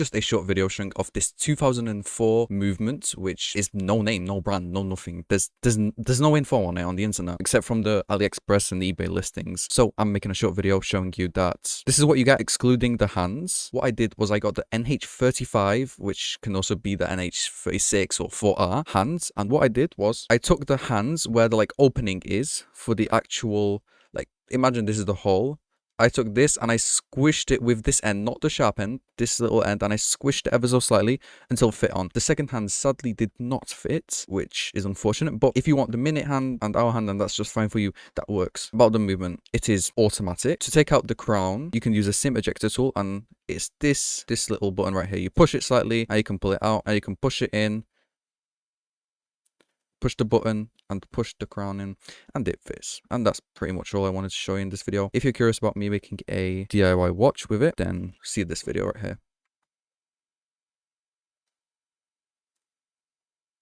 just a short video showing off this 2004 movement, which is no name, no brand, no nothing. There's no info on it on the internet except from the AliExpress and eBay listings. So I'm making a short video showing you that this is what you get excluding the hands. What I did was I got the NH35, which can also be the NH36 or 4R hands. And what I did was I took the hands where the like opening is for the actual, like, imagine this is the hole. I took this and I squished it with this end, not the sharp end, this little end, and I squished it ever so slightly until it fit on. The second hand sadly did not fit, which is unfortunate, but if you want the minute hand and our hand, and that's just fine for you, that works. About the movement, it is automatic. To take out the crown, you can use a sim ejector tool, and it's this little button right here. You push it slightly, and you can pull it out, and you can push it in, push the button and push the crown in, and it fits. And that's pretty much all I wanted to show you in this video. If you're curious about me making a DIY watch with it, then see this video right here.